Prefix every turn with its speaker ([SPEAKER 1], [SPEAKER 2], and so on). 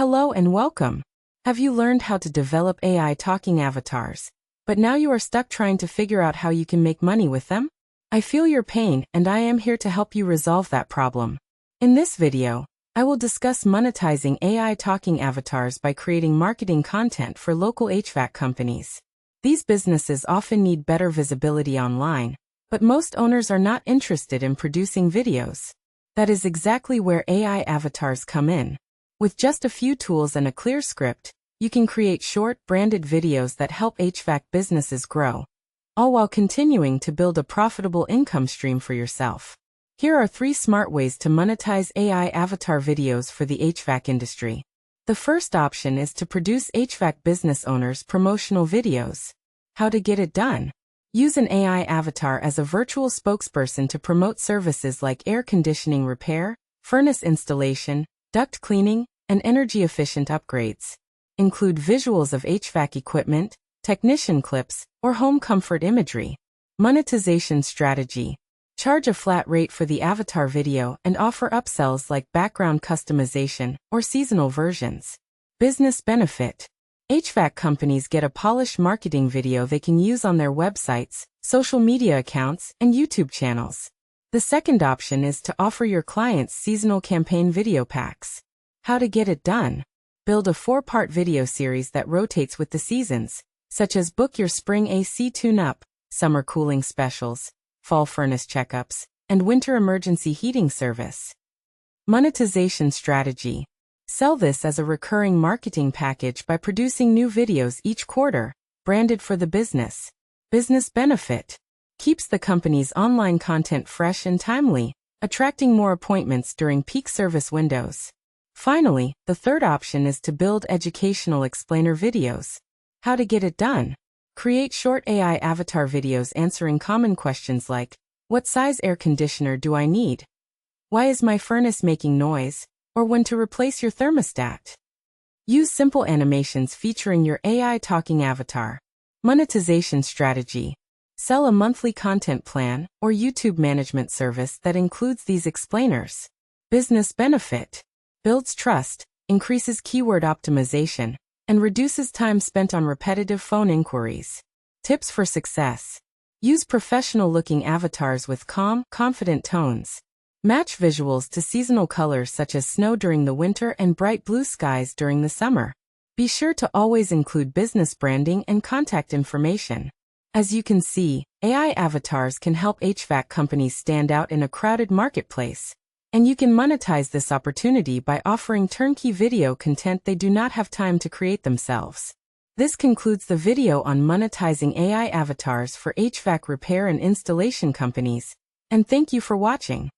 [SPEAKER 1] Hello and welcome. Have you learned how to develop AI talking avatars, but now you are stuck trying to figure out how you can make money with them? I feel your pain and I am here to help you resolve that problem. In this video, I will discuss monetizing AI talking avatars by creating marketing content for local HVAC companies. These businesses often need better visibility online, but most owners are not interested in producing videos. That is exactly where AI avatars come in. With just a few tools and a clear script, you can create short, branded videos that help HVAC businesses grow, all while continuing to build a profitable income stream for yourself. Here are 3 smart ways to monetize AI avatar videos for the HVAC industry. The first option is to produce HVAC business owners' promotional videos. How to get it done? Use an AI avatar as a virtual spokesperson to promote services like air conditioning repair, furnace installation, duct cleaning, and energy-efficient upgrades. Include visuals of HVAC equipment, technician clips, or home comfort imagery. Monetization strategy. Charge a flat rate for the avatar video and offer upsells like background customization or seasonal versions. Business benefit. HVAC companies get a polished marketing video they can use on their websites, social media accounts, and YouTube channels. The second option is to offer your clients seasonal campaign video packs. How to get it done? Build a 4-part video series that rotates with the seasons, such as book your spring AC tune-up, summer cooling specials, fall furnace checkups, and winter emergency heating service. Monetization strategy. Sell this as a recurring marketing package by producing new videos each quarter, branded for the business. Business benefit. Keeps the company's online content fresh and timely, attracting more appointments during peak service windows. Finally, the third option is to build educational explainer videos. How to get it done? Create short AI avatar videos answering common questions like, what size air conditioner do I need? Why is my furnace making noise? Or when to replace your thermostat. Use simple animations featuring your AI talking avatar. Monetization strategy. Sell a monthly content plan or YouTube management service that includes these explainers. Business benefit. Builds trust, increases keyword optimization, and reduces time spent on repetitive phone inquiries. Tips for success. Use professional-looking avatars with calm, confident tones. Match visuals to seasonal colors such as snow during the winter and bright blue skies during the summer. Be sure to always include business branding and contact information. As you can see, AI avatars can help HVAC companies stand out in a crowded marketplace. And you can monetize this opportunity by offering turnkey video content they do not have time to create themselves. This concludes the video on monetizing AI avatars for HVAC repair and installation companies, and thank you for watching.